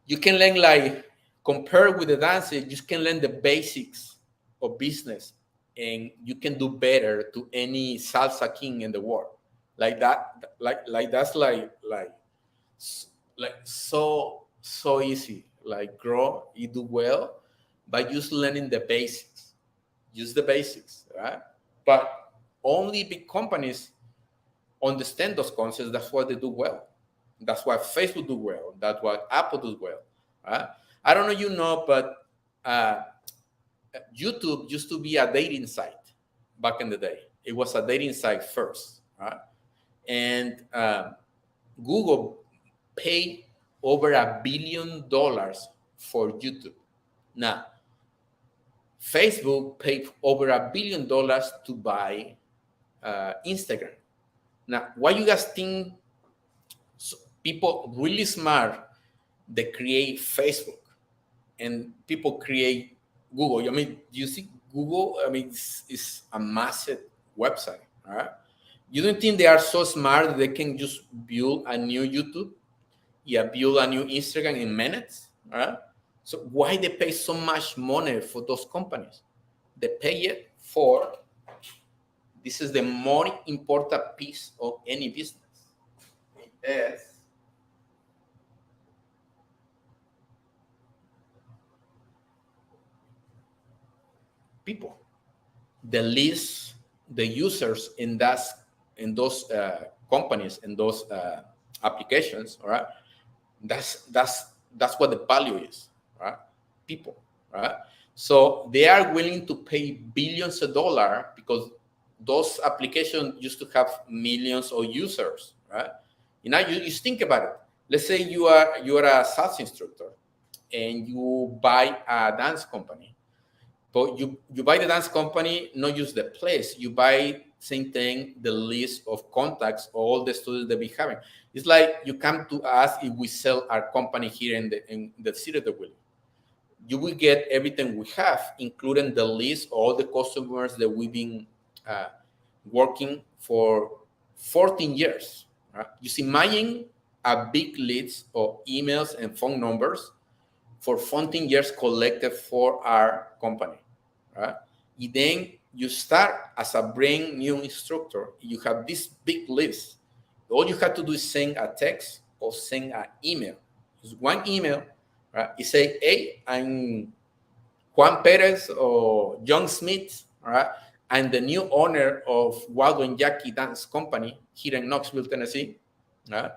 you can learn, like compared with the dance, you can learn the basics of business, and you can do better to any salsa king in the world. Like that, like that's like so easy. Like grow, you do well by just learning the basics. Use the basics, right? But only big companies understand those concepts. That's why they do well. That's why Facebook do well. That's why Apple does well. Right? I don't know, but YouTube used to be a dating site back in the day. It was a dating site first, right? And Google paid over $1 billion for YouTube. Now, Facebook paid over $1 billion to buy Instagram. Now, why you guys think people really smart, they create Facebook and people create Google? I mean, you see Google, I mean, it's a massive website, all right? You don't think they are so smart that they can just build a new YouTube? Yeah, build a new Instagram in minutes, all right? So why they pay so much money for those companies? They pay it for, this is the more important piece of any business. It is people. The least, the users in those companies, in those applications, all right? That's what the value is, right? People, right? So they are willing to pay billions of dollars because those applications used to have millions of users, right? You just think about it. Let's say you are a salsa instructor and you buy a dance company, but you buy the dance company, not just the place. You buy same thing, the list of contacts, all the students that we having. It's like you come to us if we sell our company here in the city that we live. You will get everything we have, including the list, all the customers that we've been working for 14 years. Right? You see, imagine a big list of emails and phone numbers for 14 years collected for our company. Right? And then you start as a brand new instructor, you have this big list. All you have to do is send a text or send an email. Just one email, right? You say, hey, I'm Juan Perez or John Smith, right? I'm the new owner of Waldo and Jackie Dance Company here in Knoxville, Tennessee. Right?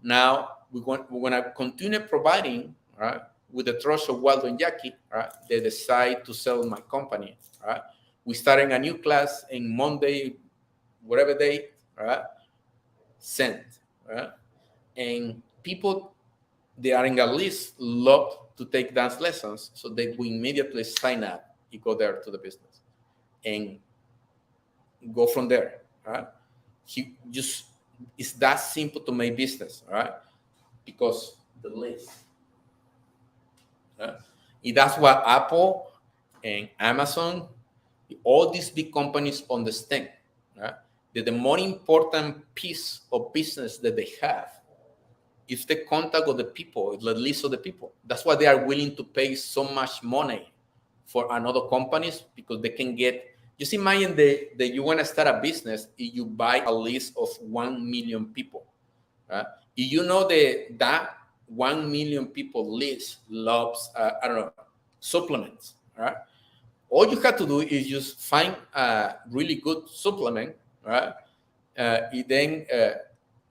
Now we're going to continue providing, right, with the trust of Waldo and Jackie. Right? They decide to sell my company. Right? We're starting a new class in Monday, whatever day. Right? Send. Right? And people, they are in a list, love to take dance lessons, so they will immediately sign up and go there to the business and go from there. Right? It's that simple to make business, right? Because the list. Right? And that's what Apple and Amazon, all these big companies understand, right? That the more important piece of business that they have is the contact of the people, the list of the people. That's why they are willing to pay so much money for another companies, because they can get, just imagine that you want to start a business, if you buy a list of 1 million people. Right? If you know that 1 million people list loves, I don't know, supplements. Right? All you have to do is just find a really good supplement. Right? Then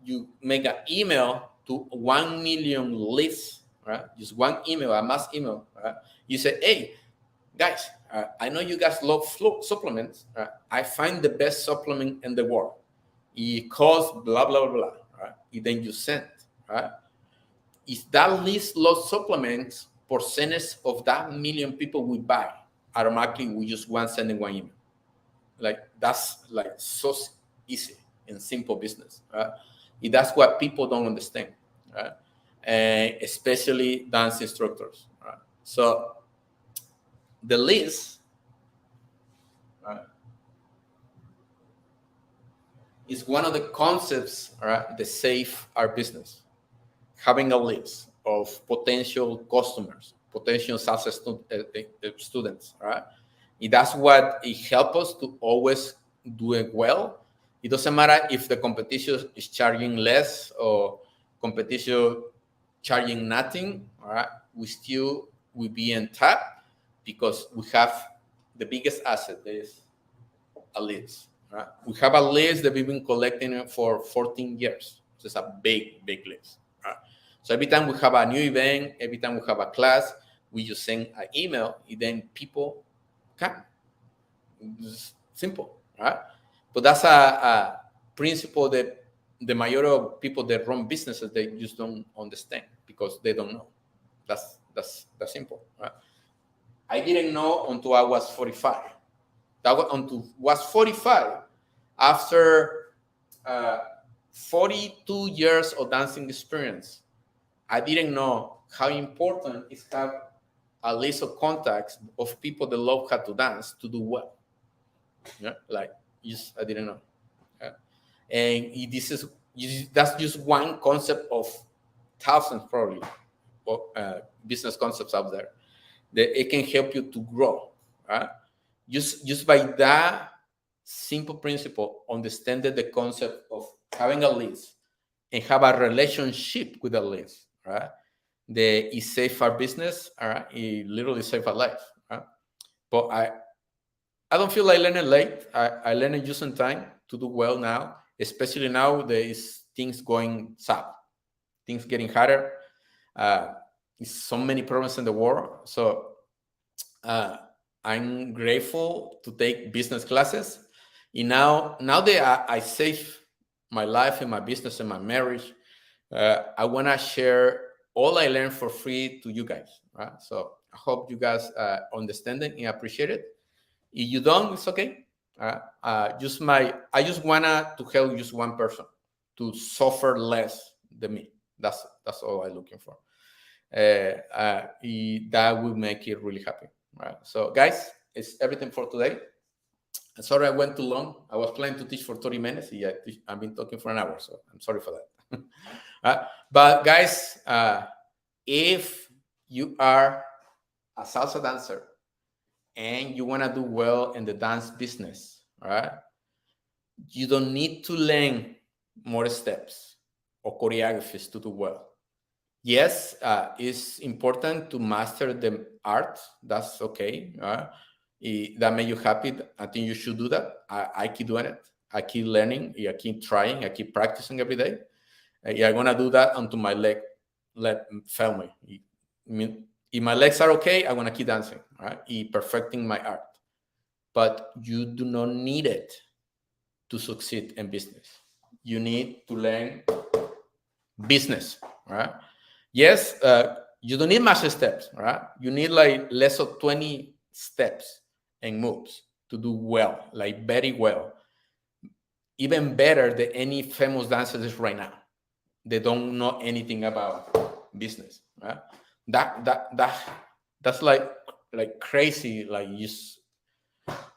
you make an email to 1 million lists. Right? Just one email, a mass email. Right? You say, hey, guys, I know you guys love supplements. I find the best supplement in the world. It costs blah, blah, blah, blah. Right? And then you send. Right? If that list loves supplements, percentage of that million people we buy, automatically we just sending one email. Like, that's like so easy and simple business. Right? And that's what people don't understand. Right? And especially dance instructors. Right? So the list, right, is one of the concepts, right, that save our business. Having a list of potential customers, potential salsa students, right? And that's what it helps us to always do it well. It doesn't matter if the competition is charging less or competition charging nothing, all right? We still will be in top, because we have the biggest asset, that is a list. Right? We have a list that we've been collecting for 14 years. So it's a big, big list. Right? So every time we have a new event, every time we have a class, we just send an email, and then people come. It's simple, right? But that's a principle that the majority of people that run businesses, they just don't understand, because they don't know. That's simple, right? I didn't know until I was 45. Until was 45, after 42 years of dancing experience, I didn't know how important it is to have a list of contacts of people that love how to dance to do well. Yeah, like, I didn't know. Yeah. And that's just one concept of thousands, probably, of business concepts out there that it can help you to grow. Right? Just by that simple principle, understanding the concept of having a list and have a relationship with a list, right? That it save our business, all right? It literally save our life, right? But I don't feel like learning late. I learned just in time to do well now, especially now there's things going south, things getting harder. So many problems in the world. So I'm grateful to take business classes. And now that I save my life and my business and my marriage, I want to share all I learned for free to you guys. Right? So I hope you guys understand it and appreciate it. If you don't, it's okay. I just wanna to help just one person to suffer less than me. That's all I'm looking for. That will make it really happy. Right. So, guys, it's everything for today. Sorry I went too long. I was planning to teach for 30 minutes. Yeah, I've been talking for an hour, so I'm sorry for that. But guys, if you are a salsa dancer and you want to do well in the dance business, right? You don't need to learn more steps or choreographies to do well. Yes, it's important to master the art. That's okay. That make you happy. I think you should do that. I keep doing it. I keep learning. I keep trying. I keep practicing every day. I'm gonna do that until my leg fail me. I mean, if my legs are okay, I'm gonna keep dancing. Right? Perfecting my art. But you do not need it to succeed in business. You need to learn business. Right? Yes, you don't need much steps, right? You need like less of 20 steps and moves to do well, like very well, even better than any famous dancers right now. They don't know anything about business, right? That's like crazy. Like you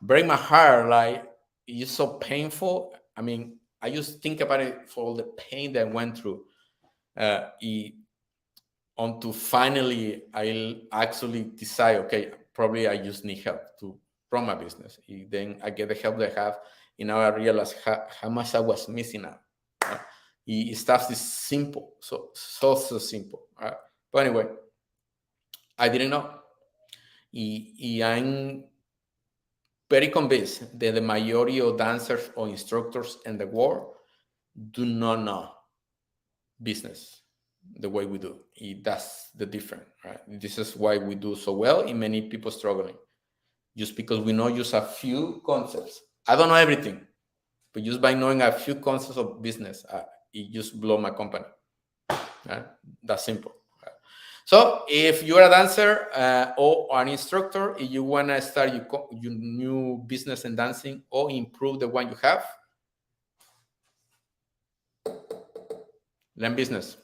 break my heart. Like it's so painful. I mean, I just think about it for all the pain that I went through. Until finally I'll actually decide, okay, probably I just need help to run my business. Then I get the help that I have, and now I realize how much I was missing out. Right? It starts this simple, so simple. Right? But anyway, I didn't know. I'm very convinced that the majority of dancers or instructors in the world do not know business the way we do. That's the difference, right? This is why we do so well and many people struggling. Just because we know just a few concepts. I don't know everything, but just by knowing a few concepts of business, it just blow my company. Right? That's simple. Right? So if you're a dancer or an instructor, if you want to start your new business in dancing or improve the one you have, learn business.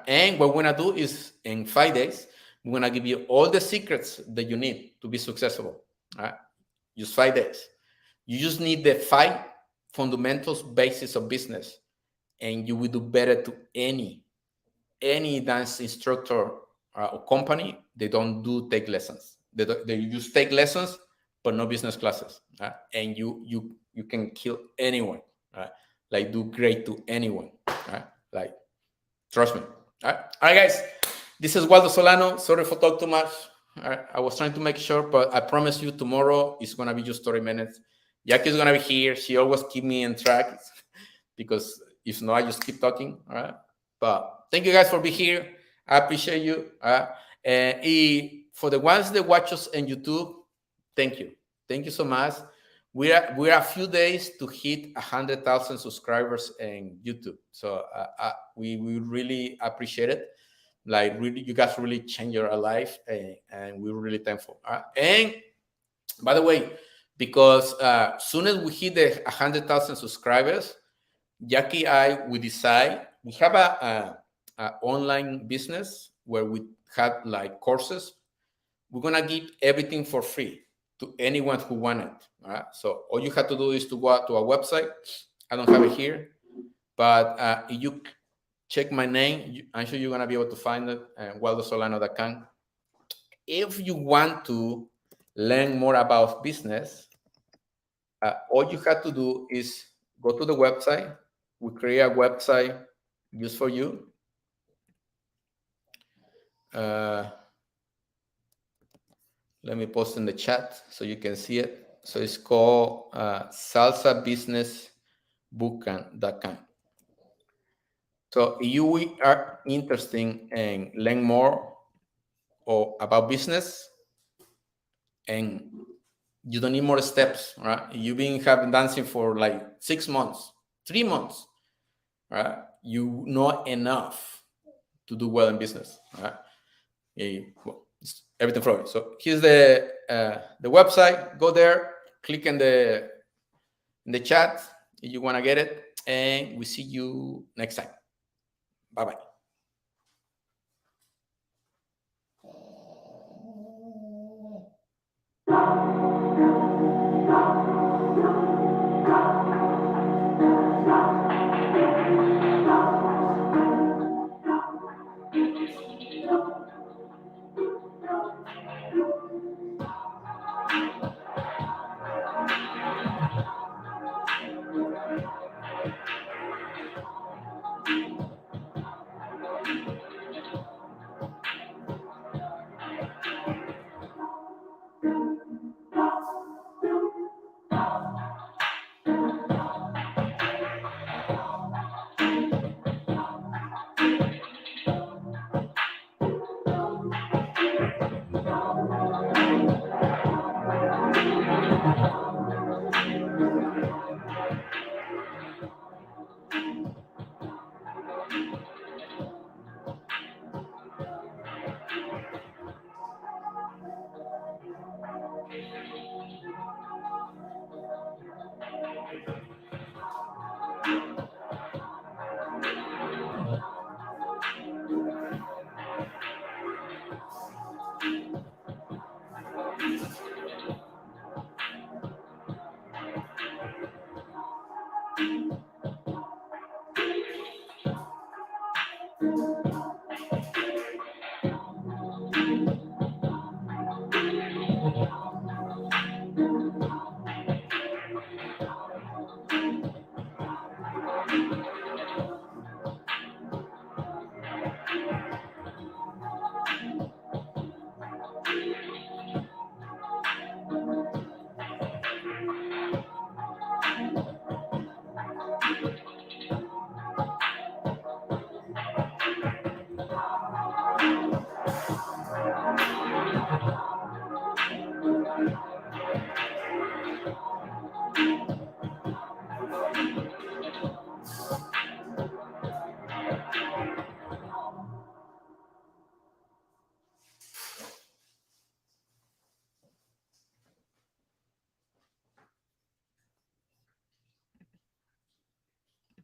And what we're going to do is in 5 days, we're going to give you all the secrets that you need to be successful. Just 5 days. You just need the 5 fundamentals basis of business, and you will do better to any dance instructor or company. They don't take lessons. They just take lessons, but no business classes. And you can kill anyone. Like do great to anyone. Like trust me. All right, guys. This is Waldo Solano. Sorry for talking too much. All right, I was trying to make sure, but I promise you tomorrow is going to be just 30 minutes. Jackie's going to be here. She always keep me in track because if not, I just keep talking. All right. But thank you guys for being here. I appreciate you. And for the ones that watch us on YouTube, thank you. Thank you so much. We're a few days to hit 100,000 subscribers in YouTube. So we really appreciate it. Like really, you guys really changed your life, and we're really thankful. And by the way, because soon as we hit the 100,000 subscribers, Jackie we decide we have a online business where we have like courses. We're gonna give everything for free to anyone who want it. All right. So all you have to do is to go to our website. I don't have it here, but if you check my name, I'm sure you're gonna be able to find it at waldosolano.com. If you want to learn more about business, all you have to do is go to the website. We create a website just for you. Let me post in the chat so you can see it. So it's called Salsa Business Bootcamp.com. So if you are interested in learn more or about business, and you don't need more steps, right? You've been having dancing for like 6 months, 3 months, right? You know enough to do well in business, right? Well, everything from it. So here's the website. Go there, click in the chat if you want to get it, and we see you next time. Bye-bye.